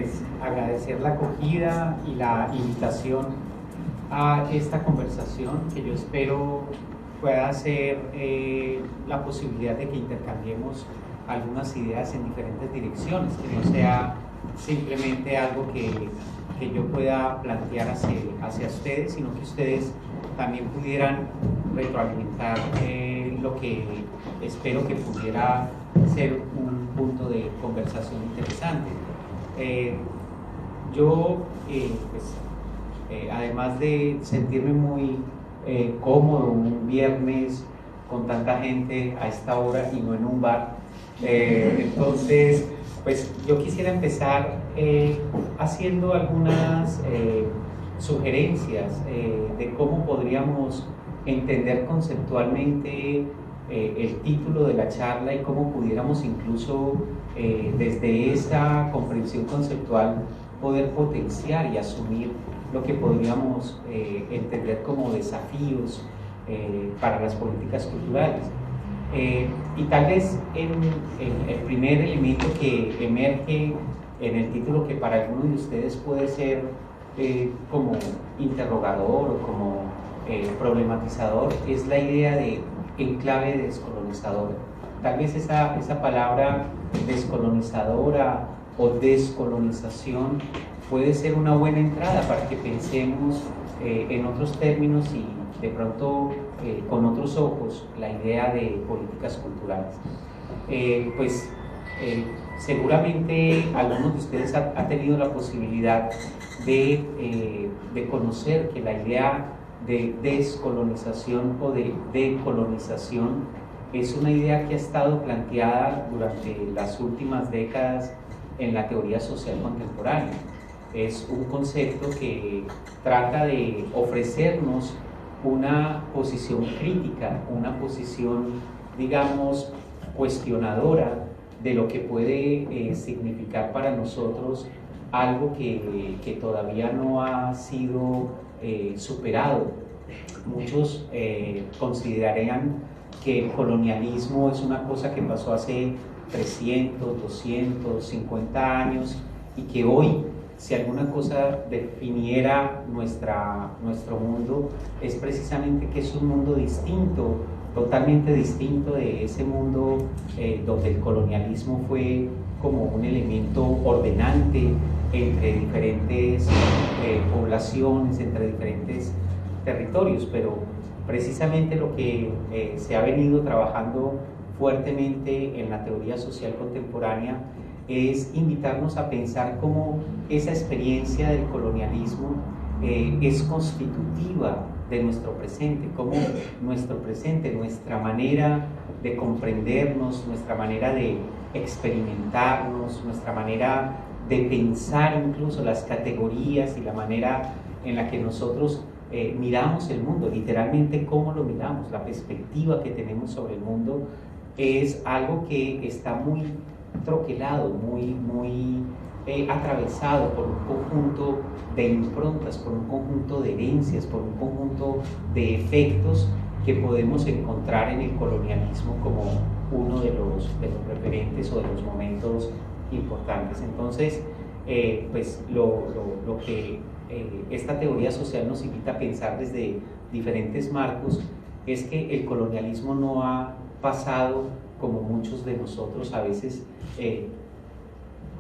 pues agradecer la acogida y la invitación a esta conversación que yo espero pueda ser la posibilidad de que intercambiemos algunas ideas en diferentes direcciones, que no sea simplemente algo que yo pueda plantear hacia ustedes, sino que ustedes también pudieran retroalimentar lo que espero que pudiera ser un punto de conversación interesante. Además de sentirme muy cómodo un viernes con tanta gente a esta hora y no en un bar, entonces pues yo quisiera empezar haciendo algunas sugerencias de cómo podríamos entender conceptualmente el título de la charla y cómo pudiéramos incluso desde esa comprensión conceptual poder potenciar y asumir lo que podríamos entender como desafíos para las políticas culturales. Y tal vez el primer elemento que emerge en el título, que para algunos de ustedes puede ser como interrogador o como problematizador, es la idea de enclave descolonizadora. Tal vez esa palabra descolonizadora o descolonización puede ser una buena entrada para que pensemos en otros términos y de pronto con otros ojos la idea de políticas culturales. Seguramente algunos de ustedes ha tenido la posibilidad de conocer que la idea de descolonización o de decolonización es una idea que ha estado planteada durante las últimas décadas en la teoría social contemporánea. Es un concepto que trata de ofrecernos una posición crítica, una posición, digamos, cuestionadora de lo que puede significar para nosotros algo que todavía no ha sido superado. Muchos considerarían que el colonialismo es una cosa que pasó hace 300, 200, 50 años y que hoy, si alguna cosa definiera nuestro mundo, es precisamente que es un mundo distinto, totalmente distinto de ese mundo donde el colonialismo fue como un elemento ordenante entre diferentes poblaciones, entre diferentes territorios, pero precisamente lo que se ha venido trabajando fuertemente en la teoría social contemporánea es invitarnos a pensar cómo esa experiencia del colonialismo es constitutiva de nuestro presente, cómo nuestro presente, nuestra manera de comprendernos, nuestra manera de experimentarnos, nuestra manera de pensar incluso las categorías y la manera en la que nosotros miramos el mundo, literalmente cómo lo miramos, la perspectiva que tenemos sobre el mundo es algo que está muy troquelado, muy atravesado por un conjunto de improntas, por un conjunto de herencias, por un conjunto de efectos que podemos encontrar en el colonialismo como uno de los referentes o de los momentos importantes. Entonces, lo que esta teoría social nos invita a pensar desde diferentes marcos es que el colonialismo no ha pasado como muchos de nosotros a veces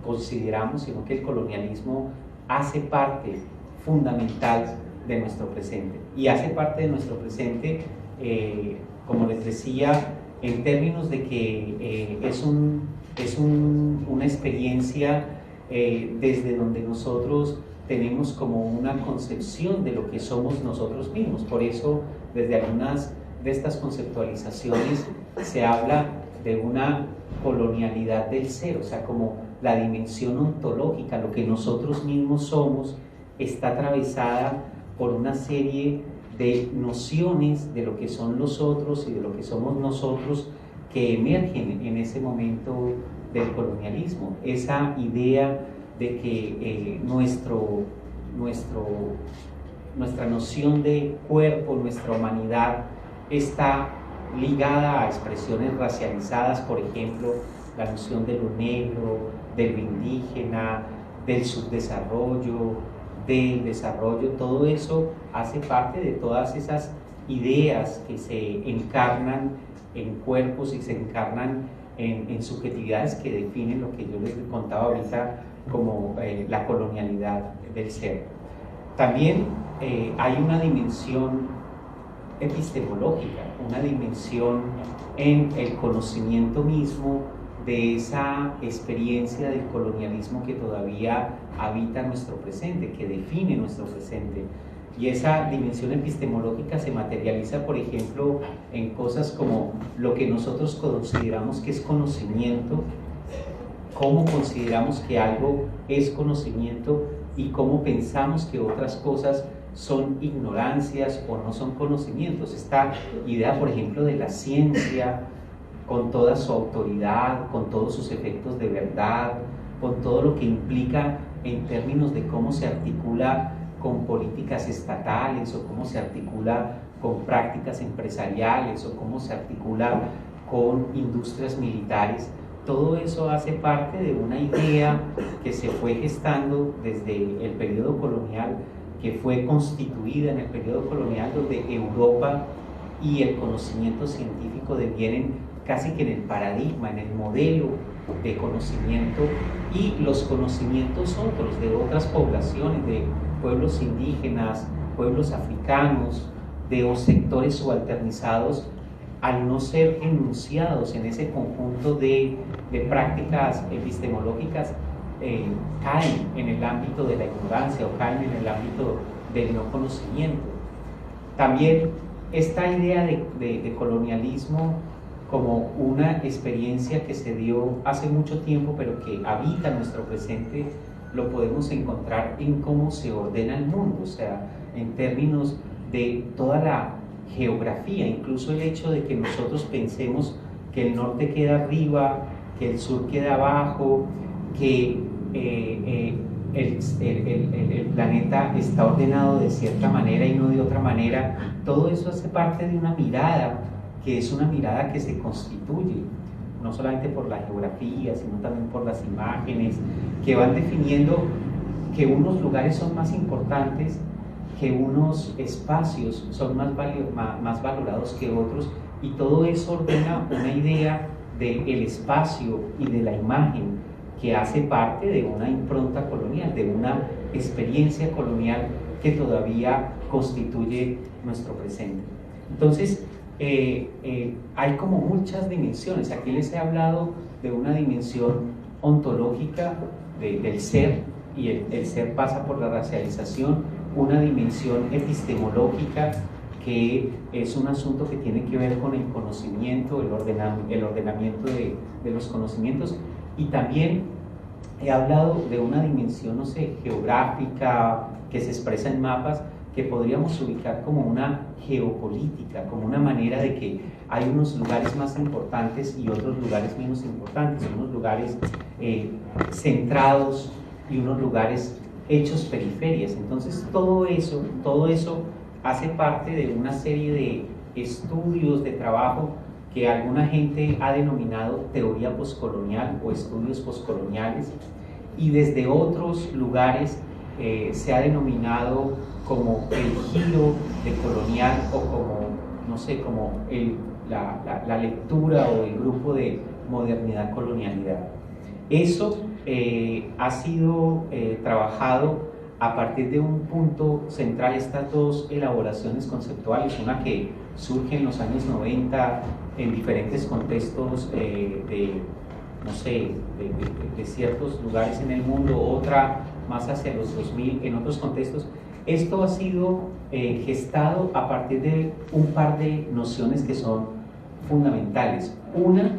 consideramos, sino que el colonialismo hace parte fundamental de nuestro presente y hace parte de nuestro presente, como les decía, en términos de que es una experiencia desde donde nosotros tenemos como una concepción de lo que somos nosotros mismos. Por eso, desde algunas de estas conceptualizaciones se habla de una colonialidad del ser, o sea, como la dimensión ontológica, lo que nosotros mismos somos, está atravesada por una serie de nociones de lo que son los otros y de lo que somos nosotros que emergen en ese momento del colonialismo. Esa idea de que nuestra noción de cuerpo, nuestra humanidad, está ligada a expresiones racializadas, por ejemplo, la noción de lo negro, de lo indígena, del subdesarrollo, del desarrollo, todo eso hace parte de todas esas ideas que se encarnan en cuerpos y se encarnan en subjetividades que definen lo que yo les contaba ahorita como la colonialidad del ser. También hay una dimensión epistemológica, una dimensión en el conocimiento mismo de esa experiencia del colonialismo que todavía habita nuestro presente, que define nuestro presente. Y esa dimensión epistemológica se materializa, por ejemplo, en cosas como lo que nosotros consideramos que es conocimiento, cómo consideramos que algo es conocimiento y cómo pensamos que otras cosas son ignorancias o no son conocimientos. Esta idea, por ejemplo, de la ciencia, con toda su autoridad, con todos sus efectos de verdad, con todo lo que implica en términos de cómo se articula con políticas estatales o cómo se articula con prácticas empresariales o cómo se articula con industrias militares. Todo eso hace parte de una idea que se fue gestando desde el periodo colonial, que fue constituida en el periodo colonial, donde Europa y el conocimiento científico devienen casi que en el paradigma, en el modelo de conocimiento, y los conocimientos otros de otras poblaciones, de pueblos indígenas, pueblos africanos, de sectores subalternizados, al no ser enunciados en ese conjunto de prácticas epistemológicas, caen en el ámbito de la ignorancia o caen en el ámbito del no conocimiento. También esta idea de colonialismo como una experiencia que se dio hace mucho tiempo pero que habita nuestro presente, lo podemos encontrar en cómo se ordena el mundo, o sea, en términos de toda la geografía, incluso el hecho de que nosotros pensemos que el norte queda arriba, que el sur queda abajo, que el planeta está ordenado de cierta manera y no de otra manera. Todo eso hace parte de una mirada que es una mirada que se constituye no solamente por la geografía, sino también por las imágenes que van definiendo que unos lugares son más importantes, que unos espacios son más valorados que otros, y todo eso ordena una idea del espacio y de la imagen que hace parte de una impronta colonial, de una experiencia colonial que todavía constituye nuestro presente. Entonces, hay como muchas dimensiones. Aquí les he hablado de una dimensión ontológica del ser, y el ser pasa por la racialización, una dimensión epistemológica que es un asunto que tiene que ver con el conocimiento, el ordenamiento de los conocimientos, y también he hablado de una dimensión, no sé, geográfica, que se expresa en mapas, que podríamos ubicar como una geopolítica, como una manera de que hay unos lugares más importantes y otros lugares menos importantes, unos lugares centrados y unos lugares hechos periferias. Entonces todo eso hace parte de una serie de estudios, de trabajo que alguna gente ha denominado teoría postcolonial o estudios postcoloniales, y desde otros lugares se ha denominado como el giro de colonial, o como, no sé, como la lectura o el grupo de modernidad-colonialidad. Eso ha sido trabajado a partir de un punto central, estas dos elaboraciones conceptuales, una que surge en los años 90 en diferentes contextos no sé, de ciertos lugares en el mundo, otra más hacia los 2000 en otros contextos. Esto ha sido gestado a partir de un par de nociones que son fundamentales. Una,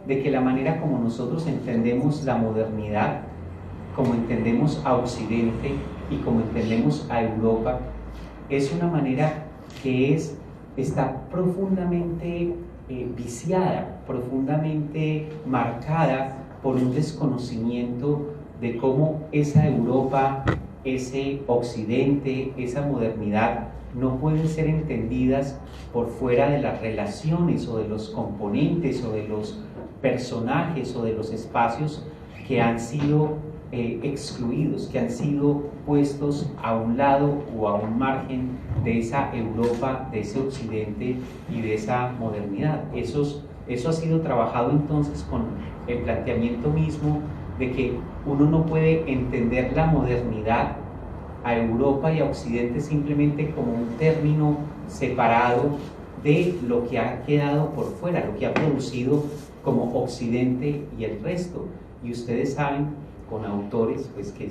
de que la manera como nosotros entendemos la modernidad, como entendemos a Occidente y como entendemos a Europa, es una manera que está profundamente viciada, profundamente marcada por un desconocimiento de cómo esa Europa, ese Occidente, esa modernidad no pueden ser entendidas por fuera de las relaciones o de los componentes o de los personajes o de los espacios que han sido excluidos, que han sido puestos a un lado o a un margen de esa Europa, de ese Occidente y de esa modernidad. Eso ha sido trabajado entonces con el planteamiento mismo de que uno no puede entender la modernidad a Europa y a Occidente simplemente como un término separado de lo que ha quedado por fuera, lo que ha producido como Occidente y el resto. Y ustedes saben, con autores pues, que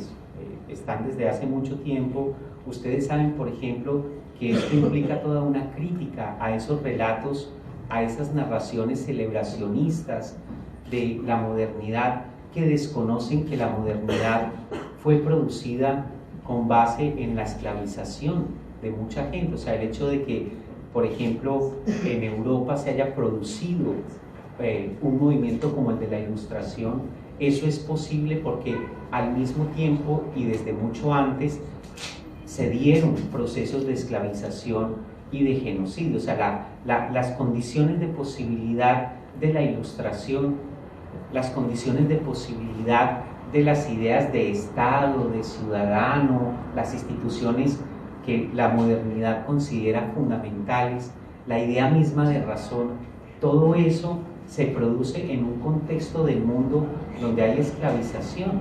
están desde hace mucho tiempo, ustedes saben, por ejemplo, que esto implica toda una crítica a esos relatos, a esas narraciones celebracionistas de la modernidad, que desconocen que la modernidad fue producida con base en la esclavización de mucha gente. O sea, el hecho de que, por ejemplo, en Europa se haya producido un movimiento como el de la Ilustración, eso es posible porque al mismo tiempo y desde mucho antes se dieron procesos de esclavización y de genocidio. O sea, las condiciones de posibilidad de la Ilustración, las condiciones de posibilidad de las ideas de Estado, de ciudadano, las instituciones que la modernidad considera fundamentales, la idea misma de razón, todo eso se produce en un contexto del mundo donde hay esclavización,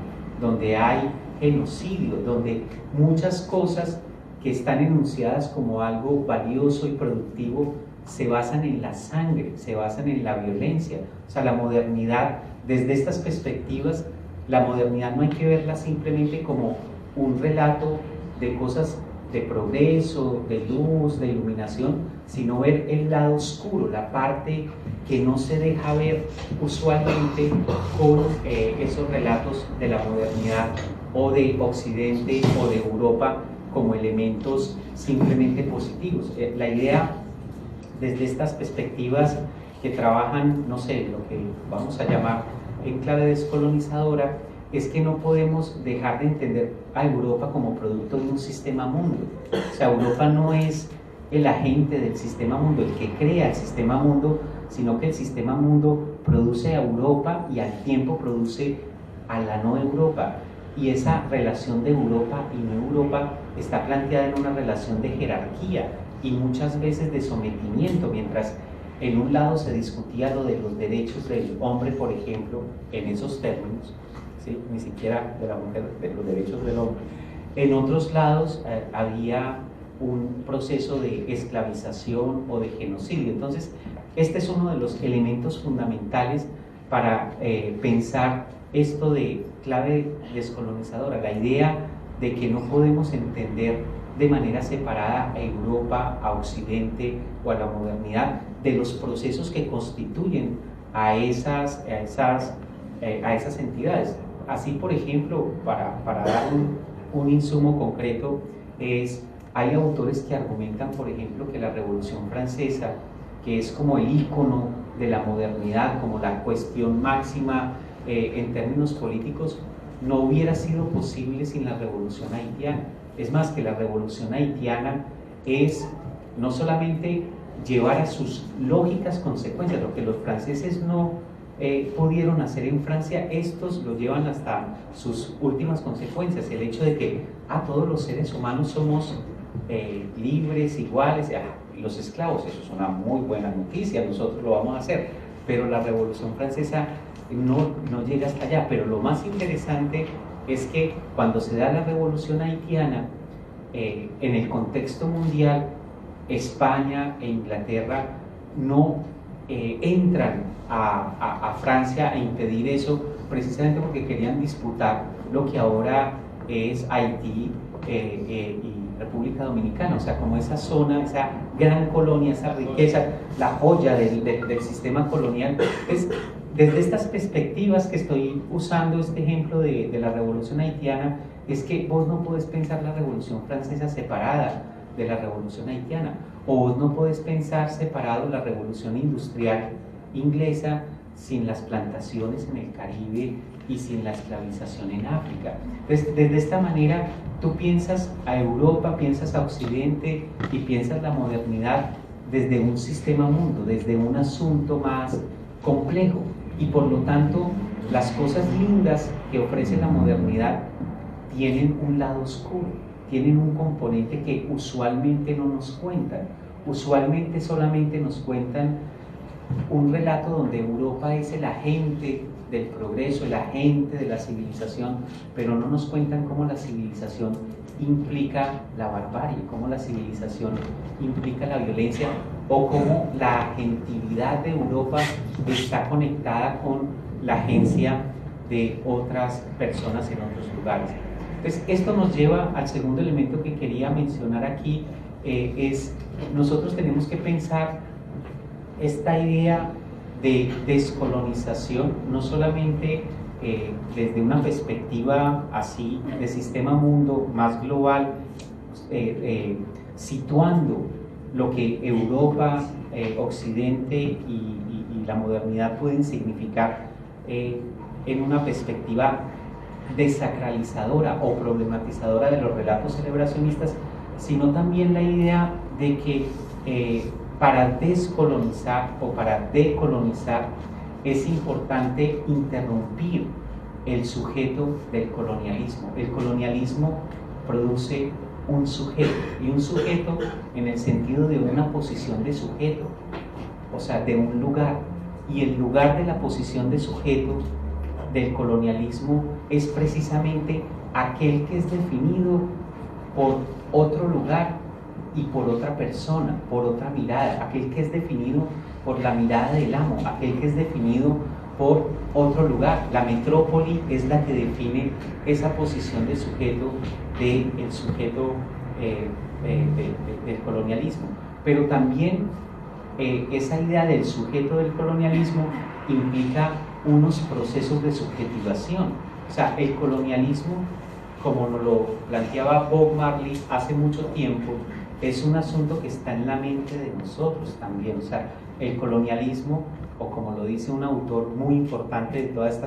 donde hay genocidio, donde muchas cosas que están enunciadas como algo valioso y productivo se basan en la sangre, se basan en la violencia. O sea, la modernidad, desde estas perspectivas, la modernidad no hay que verla simplemente como un relato de cosas de progreso, de luz, de iluminación, sino ver el lado oscuro, la parte que no se deja ver usualmente con esos relatos de la modernidad o de Occidente o de Europa como elementos simplemente positivos. La idea desde estas perspectivas que trabajan, no sé, lo que vamos a llamar en clave descolonizadora, es que no podemos dejar de entender a Europa como producto de un sistema mundo. O sea, Europa no es el agente del sistema mundo, el que crea el sistema mundo, sino que el sistema mundo produce a Europa y al tiempo produce a la no Europa. Y esa relación de Europa y no Europa está planteada en una relación de jerarquía y muchas veces de sometimiento, mientras en un lado se discutía lo de los derechos del hombre, por ejemplo, en esos términos, ¿sí? Ni siquiera de la mujer, de los derechos del hombre. En otros lados había un proceso de esclavización o de genocidio. Entonces, este es uno de los elementos fundamentales para pensar esto de clave descolonizadora, la idea de que no podemos entender de manera separada a Europa, a Occidente o a la modernidad de los procesos que constituyen a esas entidades. Así, por ejemplo, para dar un insumo concreto, hay autores que argumentan, por ejemplo, que la Revolución Francesa, que es como el ícono de la modernidad, como la cuestión máxima en términos políticos, no hubiera sido posible sin la Revolución Haitiana. Es más, que la Revolución Haitiana es no solamente llevar a sus lógicas consecuencias, lo que los franceses no pudieron hacer en Francia, estos lo llevan hasta sus últimas consecuencias, el hecho de que todos los seres humanos somos libres, iguales, los esclavos, eso es una muy buena noticia, nosotros lo vamos a hacer, pero la Revolución Francesa no llega hasta allá. Pero lo más interesante es que cuando se da la Revolución Haitiana, en el contexto mundial, España e Inglaterra no entran a Francia a impedir eso, precisamente porque querían disputar lo que ahora es Haití y República Dominicana, o sea, como esa zona, esa gran colonia, esa riqueza, la joya del sistema colonial. Entonces, desde estas perspectivas que estoy usando este ejemplo de la Revolución Haitiana, es que vos no podés pensar la Revolución Francesa separada de la Revolución Haitiana, o vos no podés pensar separado la Revolución Industrial inglesa sin las plantaciones en el Caribe y sin la esclavización en África. Entonces, desde esta manera, tú piensas a Europa, piensas a Occidente y piensas la modernidad desde un sistema mundo, desde un asunto más complejo, y por lo tanto las cosas lindas que ofrece la modernidad tienen un lado oscuro, tienen un componente que usualmente no nos cuentan. Usualmente solamente nos cuentan un relato donde Europa es el agente del progreso, el agente de la civilización, pero no nos cuentan cómo la civilización implica la barbarie, cómo la civilización implica la violencia, o cómo la agentividad de Europa está conectada con la agencia de otras personas en otros lugares. Entonces, esto nos lleva al segundo elemento que quería mencionar aquí, nosotros tenemos que pensar esta idea de descolonización, no solamente desde una perspectiva así de sistema mundo más global, situando lo que Europa, Occidente y la modernidad pueden significar en una perspectiva desacralizadora o problematizadora de los relatos celebracionistas, sino también la idea de que para descolonizar o para decolonizar es importante interrumpir el sujeto del colonialismo. El colonialismo produce un sujeto, y un sujeto en el sentido de una posición de sujeto, o sea, de un lugar, y el lugar de la posición de sujeto del colonialismo es precisamente aquel que es definido por otro lugar y por otra persona, por otra mirada, aquel que es definido por la mirada del amo, aquel que es definido por otro lugar. La metrópoli es la que define esa posición de sujeto del sujeto del colonialismo, pero también esa idea del sujeto del colonialismo implica unos procesos de subjetivación. O sea, el colonialismo, como nos lo planteaba Bob Marley hace mucho tiempo, es un asunto que está en la mente de nosotros también. O sea, el colonialismo, o como lo dice un autor muy importante de toda esta